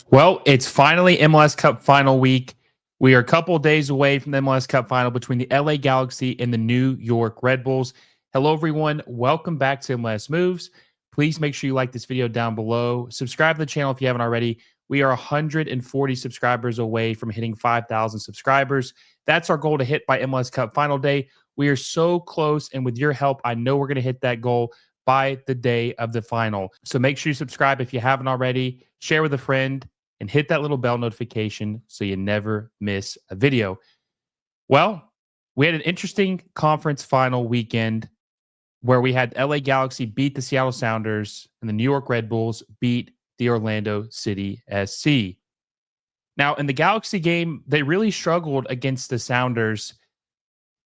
Well, it's finally MLS Cup Final week. We are a couple days away from the MLS Cup Final between the LA Galaxy and the New York Red Bulls. Hello, everyone. Welcome back to MLS Moves. Please make sure you like this video down below. Subscribe to the channel if you haven't already. We are 140 subscribers away from hitting 5,000 subscribers. That's our goal to hit by MLS Cup Final Day. We are so close, and with your help, I know we're going to hit that goal by the day of the final. So make sure you subscribe if you haven't already, share with a friend, and hit that little bell notification so you never miss a video. Well, we had an interesting conference final weekend where we had LA Galaxy beat the Seattle Sounders and the New York Red Bulls beat the Orlando City SC. Now, in the Galaxy game, they really struggled against the Sounders.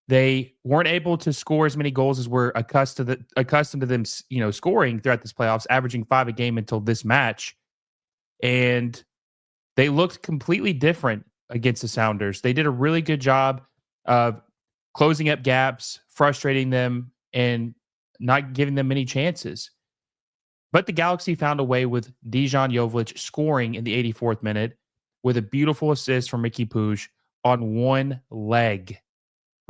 They weren't able to score as many goals as we're accustomed to them, scoring throughout this playoffs, averaging 5 a game until this match. And they looked completely different against the Sounders. They did a really good job of closing up gaps, frustrating them, and not giving them many chances. But the Galaxy found a way with Dejan Joveljic scoring in the 84th minute with a beautiful assist from Riqui Puig on one leg.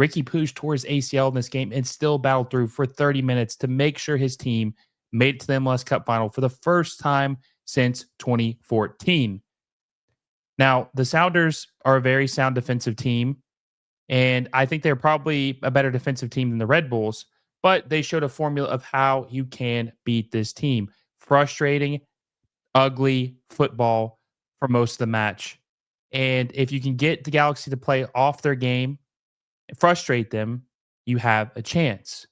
Riqui Puig tore his ACL in this game and still battled through for 30 minutes to make sure his team made it to the MLS Cup Final for the first time since 2014. Now, the Sounders are a very sound defensive team, and I think they're probably a better defensive team than the Red Bulls, but they showed a formula of how you can beat this team. Frustrating, ugly football for most of the match. And if you can get the Galaxy to play off their game, frustrate them, you have a chance.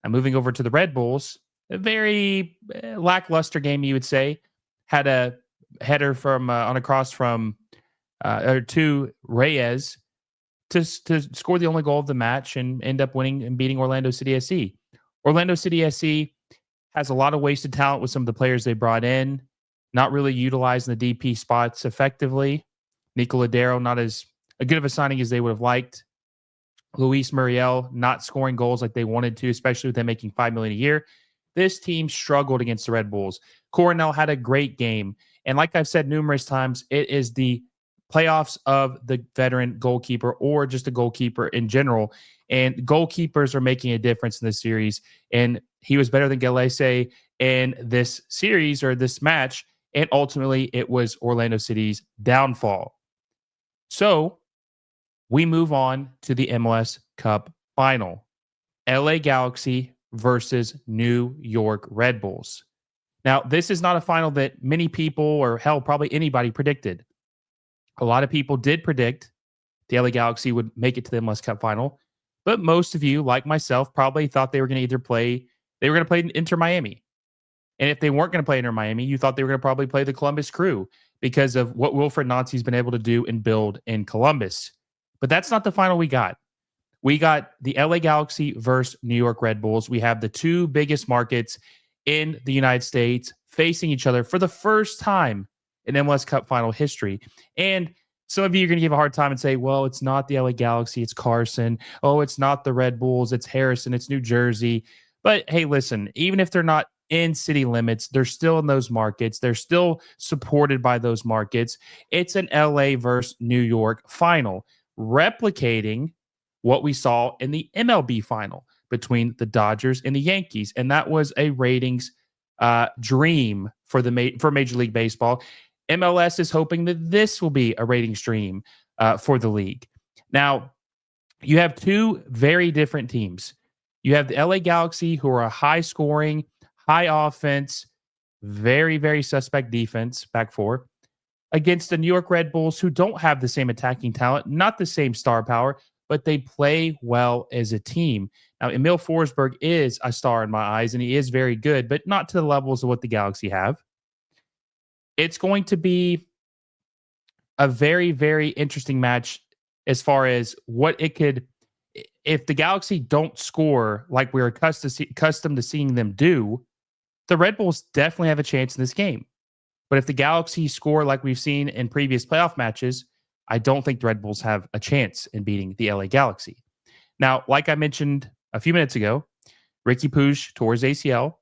Now, moving over to the Red Bulls, a very lackluster game, you would say. Had a header from on a cross from to Reyes to score the only goal of the match and end up winning and beating Orlando City SC. Orlando City SC has a lot of wasted talent with some of the players they brought in, not really utilizing the DP spots effectively. Nico Ladero, not as good of a signing as they would have liked. Luis Muriel not scoring goals like they wanted to, especially with them making $5 million a year. This team struggled against the Red Bulls. Coronel had a great game. And like I've said numerous times, it is the playoffs of the veteran goalkeeper or just a goalkeeper in general. And goalkeepers are making a difference in this series. And he was better than Gallese in this series or this match. And ultimately, it was Orlando City's downfall. So we move on to the MLS Cup Final. LA Galaxy versus New York Red Bulls. Now, this is not a final that many people, or hell, probably anybody predicted. A lot of people did predict the LA Galaxy would make it to the MLS Cup Final, but most of you, like myself, probably thought they were going to play Inter Miami. And if they weren't going to play Inter Miami, you thought they were going to probably play the Columbus Crew because of what Wilfred Nancy's been able to do and build in Columbus. But that's not the final we got. We got the LA Galaxy versus New York Red Bulls. We have the two biggest markets in the United States facing each other for the first time in MLS Cup Final history. And some of you are going to give a hard time and say, well, it's not the LA Galaxy, it's Carson. Oh, it's not the Red Bulls, it's Harrison, it's New Jersey. But hey, listen, even if they're not in city limits, they're still in those markets. They're still supported by those markets. It's an LA versus New York final, replicating what we saw in the MLB final between the Dodgers and the Yankees. And that was a ratings dream for Major League Baseball. MLS is hoping that this will be a ratings dream for the league. Now, you have two very different teams. You have the LA Galaxy, who are a high-scoring, high offense, very, very suspect defense, back four, against the New York Red Bulls, who don't have the same attacking talent, not the same star power, but they play well as a team. Now, Emil Forsberg is a star in my eyes, and he is very good, but not to the levels of what the Galaxy have. It's going to be a very, very interesting match as far as what it could, if the Galaxy don't score like we're accustomed to seeing them do, the Red Bulls definitely have a chance in this game. But if the Galaxy score like we've seen in previous playoff matches, I don't think the Red Bulls have a chance in beating the LA Galaxy. Now, like I mentioned a few minutes ago, Riqui Puig tore his ACL.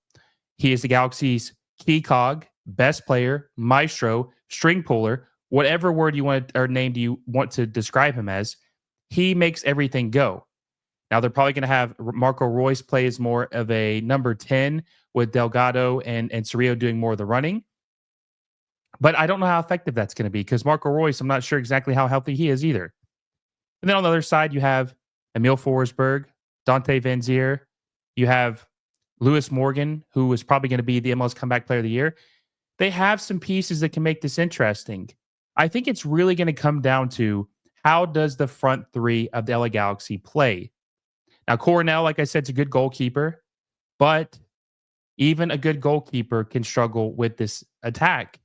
He is the Galaxy's key cog, best player, maestro, string puller, whatever word you want or name do you want to describe him as. He makes everything go. Now they're probably going to have Marco Royce play as more of a number 10 with Delgado and Cerrillo doing more of the running. But I don't know how effective that's going to be because Marco Royce, I'm not sure exactly how healthy he is either. And then on the other side, you have Emil Forsberg, Dante Van Zier. You have Lewis Morgan, who is probably going to be the MLS Comeback Player of the Year. They have some pieces that can make this interesting. I think it's really going to come down to how does the front three of the LA Galaxy play? Now, Coronel, like I said, is a good goalkeeper, but even a good goalkeeper can struggle with this attack.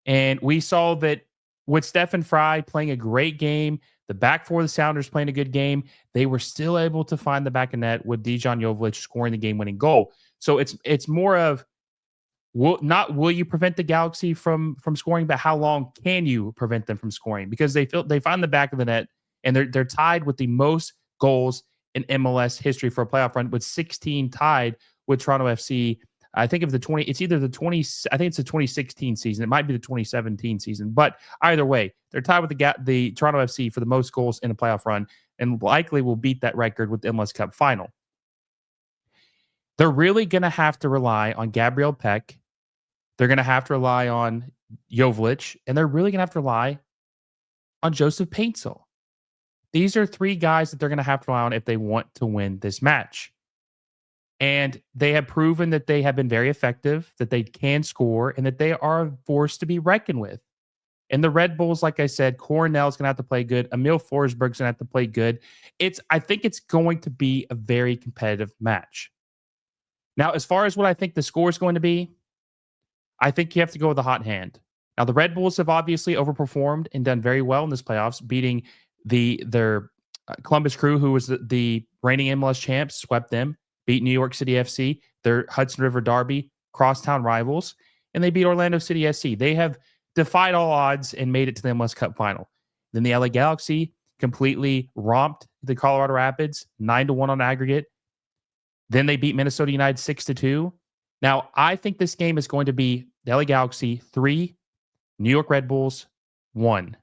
And we saw that with Stefan Fry playing a great game, the back four of the Sounders playing a good game, they were still able to find the back of net with Dejan Joveljic scoring the game-winning goal. So it's more of will you prevent the Galaxy from scoring, but how long can you prevent them from scoring? Because they find the back of the net and they're tied with the most goals in MLS history for a playoff run with 16 tied with Toronto FC. I think of the 20, it's either the 20, I think it's the 2016 season. It might be the 2017 season, but either way, they're tied with the Toronto FC for the most goals in a playoff run and likely will beat that record with the MLS Cup final. They're really going to have to rely on Gabriel Peck. They're going to have to rely on Joveljic, and they're really going to have to rely on Joseph Paintsil. These are three guys that they're going to have to rely on if they want to win this match. And they have proven that they have been very effective, that they can score, and that they are a force to be reckoned with. And the Red Bulls, like I said, Coronel's going to have to play good. Emil Forsberg's going to have to play good. I think it's going to be a very competitive match. Now, as far as what I think the score is going to be, I think you have to go with the hot hand. Now, the Red Bulls have obviously overperformed and done very well in this playoffs, beating their Columbus Crew, who was the reigning MLS champs, swept them, beat New York City FC, their Hudson River Derby, crosstown rivals, and they beat Orlando City SC. They have defied all odds and made it to the MLS Cup final. Then the LA Galaxy completely romped the Colorado Rapids, 9-1 on aggregate. Then they beat Minnesota United 6-2. Now, I think this game is going to be the LA Galaxy 3, New York Red Bulls 1.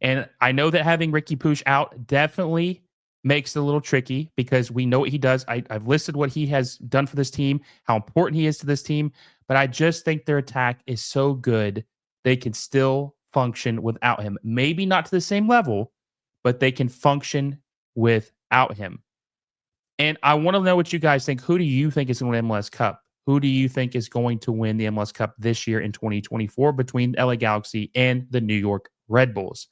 And I know that having Ricky Puig out definitely makes it a little tricky because we know what he does. I've listed what he has done for this team, how important he is to this team, but I just think their attack is so good they can still function without him. Maybe not to the same level, but they can function without him. And I want to know what you guys think. Who do you think is going to win MLS Cup? Who do you think is going to win the MLS Cup this year in 2024 between LA Galaxy and the New York Red Bulls?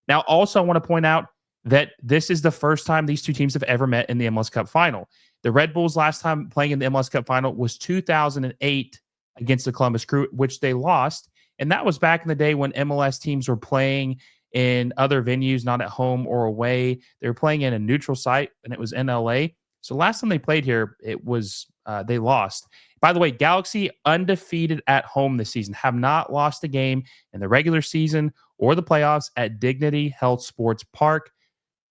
Now, also, I want to point out that this is the first time these two teams have ever met in the MLS Cup final. The Red Bulls last time playing in the MLS Cup final was 2008 against the Columbus Crew, which they lost. And that was back in the day when MLS teams were playing in other venues, not at home or away. They were playing in a neutral site, and it was in LA. So last time they played here, it was they lost. By the way, Galaxy undefeated at home this season, have not lost a game in the regular season or the playoffs at Dignity Health Sports Park.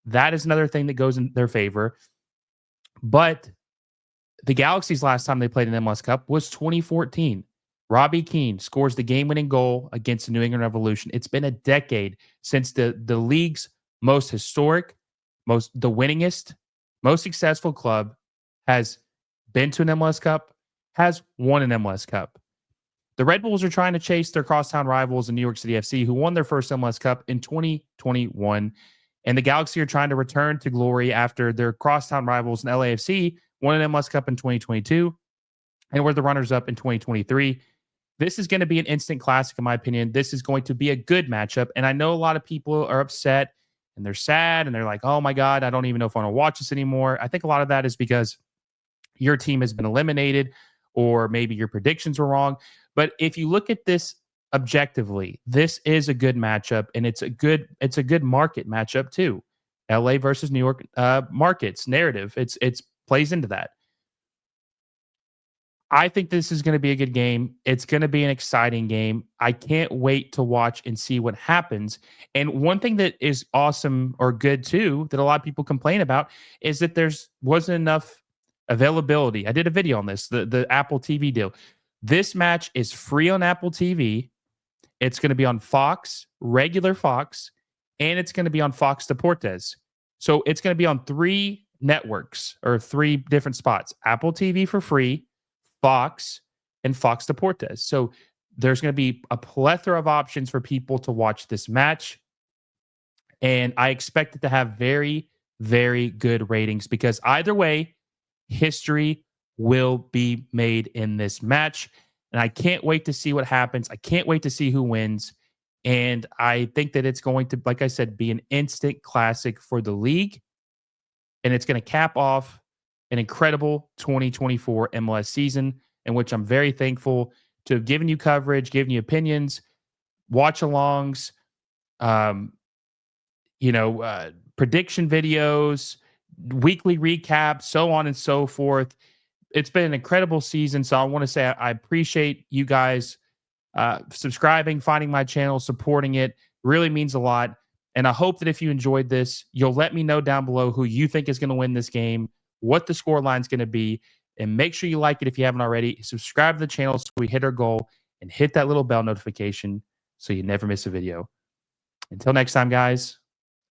That is another thing that goes in their favor. But the Galaxy's last time they played an MLS Cup was 2014. Robbie Keane scores the game-winning goal against the New England Revolution. It's been a decade since the league's most historic, the winningest, most successful club has been to an MLS Cup, has won an MLS Cup. The Red Bulls are trying to chase their crosstown rivals in New York City FC, who won their first MLS Cup in 2021. And the Galaxy are trying to return to glory after their crosstown rivals in LAFC won an MLS Cup in 2022 and were the runners-up in 2023. This is going to be an instant classic, in my opinion. This is going to be a good matchup. And I know a lot of people are upset and they're sad and they're like, oh my God, I don't even know if I want to watch this anymore. I think a lot of that is because your team has been eliminated or maybe your predictions were wrong. But if you look at this objectively, this is a good matchup, and it's a good market matchup too. LA versus New York markets narrative. It's plays into that. I think this is going to be a good game. It's going to be an exciting game. I can't wait to watch and see what happens. And one thing that is awesome or good too, that a lot of people complain about, is that wasn't enough availability. I did a video on this, the Apple TV deal. This match is free on Apple TV. It's going to be on Fox, regular Fox, and it's going to be on Fox Deportes. So it's going to be on 3 networks or 3 different spots: Apple TV for free, Fox, and Fox Deportes. So there's going to be a plethora of options for people to watch this match. And I expect it to have very, very good ratings because either way, history will be made in this match. And I can't wait to see what happens. I can't wait to see who wins. And I think that it's going to, like I said, be an instant classic for the league. And it's going to cap off an incredible 2024 MLS season, in which I'm very thankful to have given you coverage, given you opinions, watch alongs, prediction videos, weekly recaps, so on and so forth. It's been an incredible season. So I want to say I appreciate you guys subscribing, finding my channel, supporting it. Really means a lot. And I hope that if you enjoyed this, you'll let me know down below who you think is going to win this game, what the score line is going to be, and make sure you like it if you haven't already. Subscribe to the channel so we hit our goal, and hit that little bell notification so you never miss a video. Until next time, guys,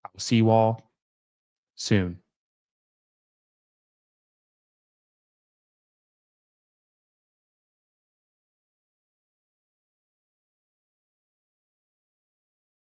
I will see you all soon.